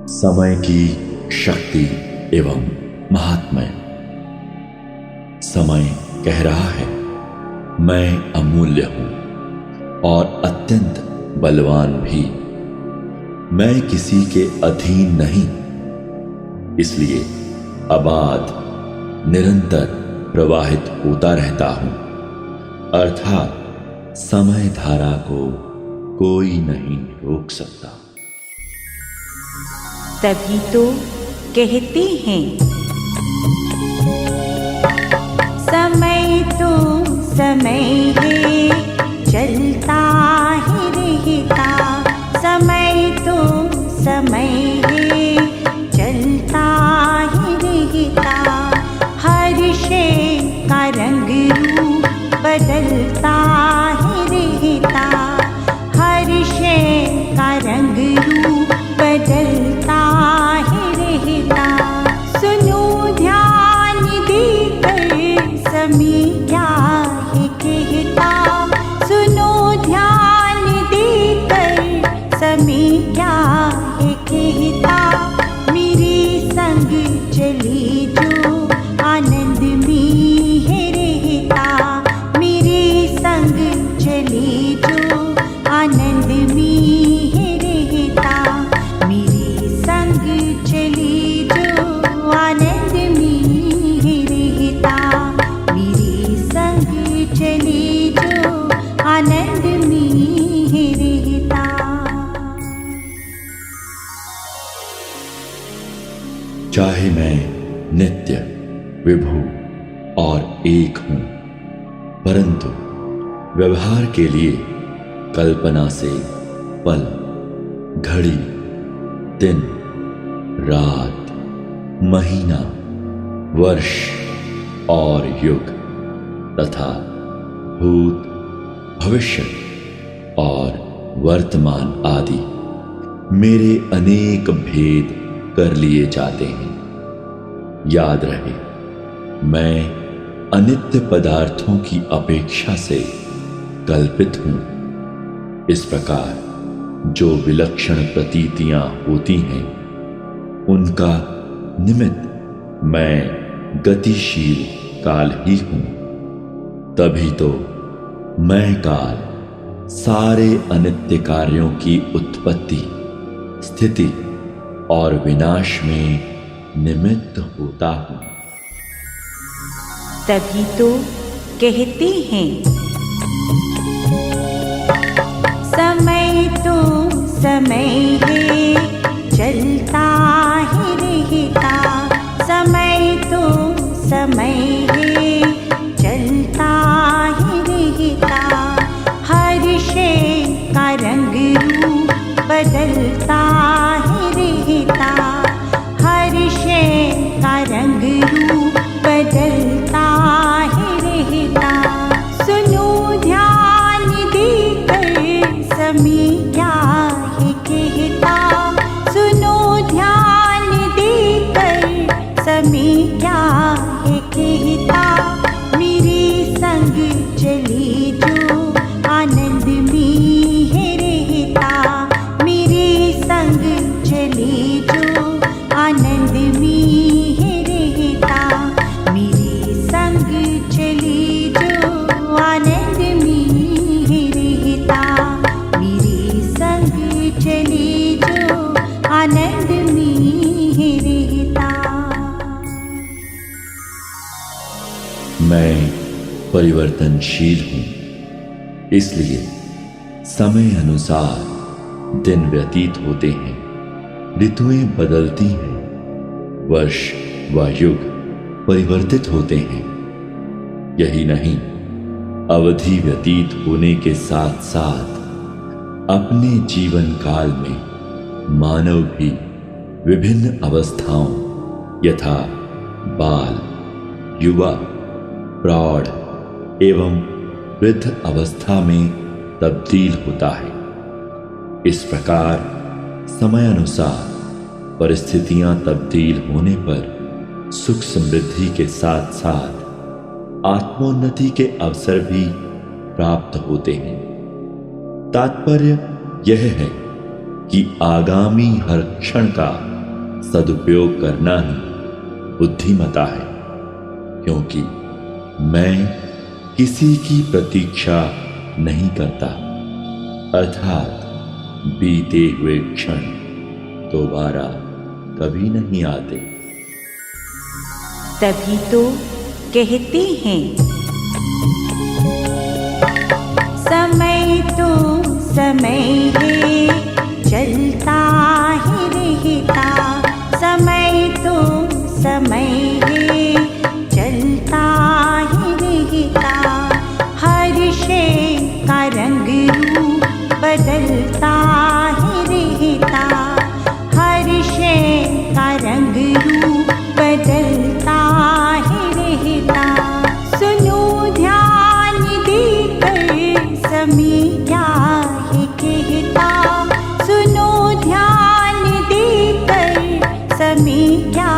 समय की शक्ति एवं महात्म्य। समय कह रहा है, मैं अमूल्य हूं और अत्यंत बलवान भी। मैं किसी के अधीन नहीं, इसलिए अबाध निरंतर प्रवाहित होता रहता हूं। अर्थात समय धारा को कोई नहीं रोक सकता। तभी तो कहते हैं, समय तो समय है, चलता ही रहता। समय तो समय है, चलता ही रहता। हर शय का रंग रूप बदलता ही रहता। हर शय का रंग रूप बदलता ही रहता। सुनो ध्यान देकर समय क्या है कहता। सुनो ध्यान देकर समय क्या है कहता। मेरे संग चले जो आनंद में है रहता। मेरे संग चले जो आनंद में है रहता। मेरे संग चले जो आनंद में है रहता। मेरे संग चले जो आनंद में है रहता। चाहे मैं नित्य विभु और एक हूं, परंतु व्यवहार के लिए कल्पना से पल, घड़ी, दिन, रात, महीना, वर्ष और युग तथा भूत, भविष्य और वर्तमान आदि मेरे अनेक भेद कर लिए जाते हैं। याद रहे, मैं अनित्य पदार्थों की अपेक्षा से कल्पित हूं। इस प्रकार जो विलक्षण प्रतीतियां होती हैं, उनका निमित्त मैं गतिशील काल ही हूं। तभी तो मैं काल सारे अनित्य कार्यों की उत्पत्ति, स्थिति और विनाश में निमित्त होता हूं। तभी तो कहते हैं, समय तो समय है, चलता ही रहता। समय तो समय है, चलता ही रहता। हर शय का रंग रूप बदलता ही रहता। हर शय का रंग रूप बदलता ही रहता। सुनो ध्यान देकर समय क्या है कहता। सुनो ध्यान देकर समय क्या है कहता। मेरे संग चले जो आनंद में है रहता। मेरे संग चले जो आनंद में है रहता। मेरे संग चले जो आनंद में है रहता। मेरे संग चले जो आनंद में है रहता। मैं परिवर्तनशील हूं, इसलिए समय अनुसार दिन व्यतीत होते हैं, ऋतुएं बदलती हैं, वर्ष व युग परिवर्तित होते हैं। यही नहीं, अवधि व्यतीत होने के साथ साथ अपने जीवन काल में मानव भी विभिन्न अवस्थाओं यथा बाल, युवा, प्रौढ़ एवं वृद्ध अवस्था में तब्दील होता है। इस प्रकार समय अनुसार परिस्थितियां तब्दील होने पर सुख समृद्धि के साथ साथ आत्मोन्नति के अवसर भी प्राप्त होते हैं। तात्पर्य यह है कि आगामी हर क्षण का सदुपयोग करना ही बुद्धिमता है, क्योंकि मैं किसी की प्रतीक्षा नहीं करता, अर्थात बीते हुए क्षण दोबारा कभी नहीं आते। तभी तो कहते हैं समय तो समय है, चलता ही रहता। समय तो समय है, चलता ही रहता। हर शय का रंग रूप बदलता ही रहता। हर शय का रंग रूप बदलता ही रहता। सुनो ध्यान देकर समय क्या है कहता। सुनो ध्यान देकर समय क्या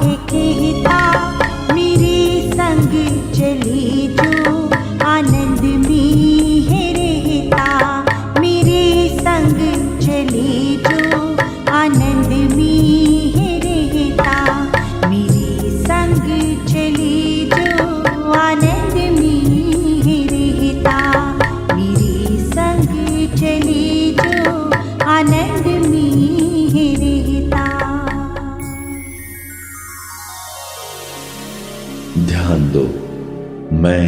है कहता। मेरे संग चले जो आनंद में है रहता। मेरे संग चले जो आनंद में है रहता। मेरे संग चले जो आनंद में है रहता। मेरे संग चले जो आनंद में है रहता। ध्यान दो, मैं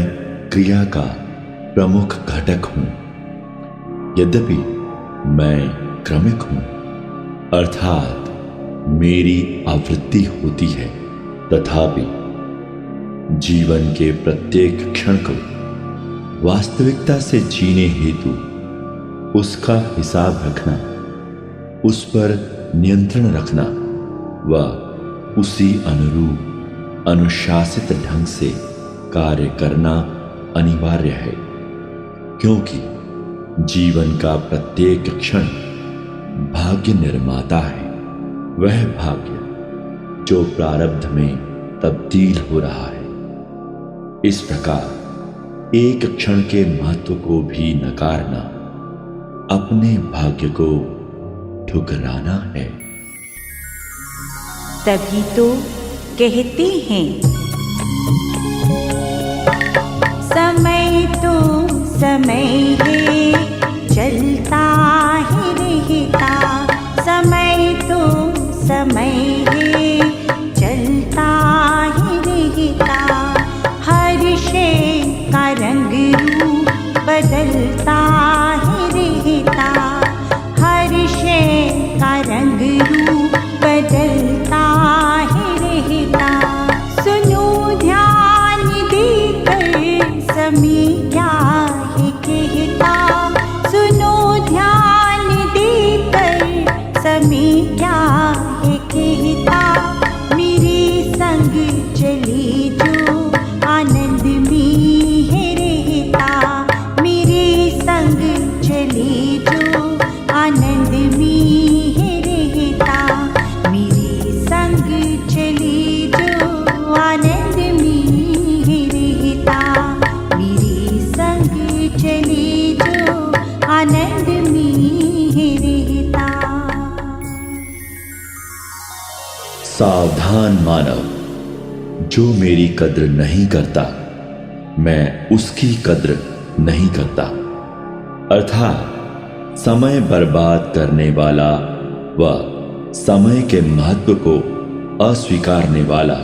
क्रिया का प्रमुख घटक हूं। यद्यपि मैं क्रमिक हूं, अर्थात मेरी आवृत्ति होती है, तथापि जीवन के प्रत्येक क्षण को वास्तविकता से जीने हेतु उसका हिसाब रखना, उस पर नियंत्रण रखना व उसी अनुरूप अनुशासित ढंग से कार्य करना अनिवार्य है, क्योंकि जीवन का प्रत्येक क्षण भाग्य निर्माता है। वह भाग्य जो प्रारब्ध में तब्दील हो रहा है। इस प्रकार एक क्षण के महत्व को भी नकारना अपने भाग्य को ठुकराना है। तभी तो कहते हैं समय तो समय है, चलता ही रहता। समय तो समय है, चलता ही रहता। हर शय का रंग रूप बदलता ही रहता। हर शय का रंग रूप बदलता ही रहता। सुनो ध्यान देकर समय क्या है कहता। सुनो ध्यान देकर समय क्या है कहता। मेरे संग चले जो आनंद में है रहता। मेरे संग चले जो आनंद में है रहता। मेरे संग चले जो आनंद में है रहता। मेरे संग चले जो आनंद में है रहता। सावधान मानव, जो मेरी कद्र नहीं करता, मैं उसकी कद्र नहीं करता। अर्थात समय बर्बाद करने वाला व समय के महत्व को अस्वीकारने वाला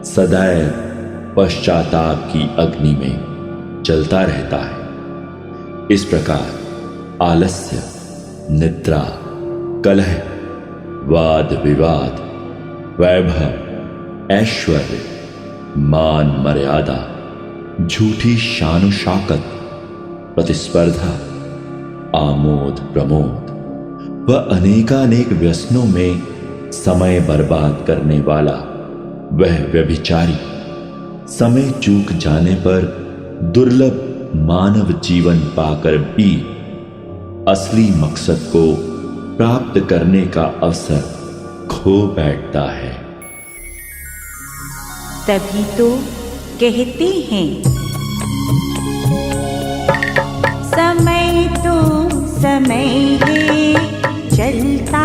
सदैव पश्चाताप की अग्नि में जलता रहता है। इस प्रकार आलस्य, निद्रा, कलह, वाद विवाद, वैभव, ऐश्वर्य, मान मर्यादा, झूठी शान शौकत, प्रतिस्पर्धा, आमोद प्रमोद व अनेकानेक व्यसनों में समय बर्बाद करने वाला वह व्यभिचारी समय चूक जाने पर दुर्लभ मानव जीवन पाकर भी असली मकसद को प्राप्त करने का अवसर खो बैठता है। तभी तो कहते हैं समय तो समय है, चलता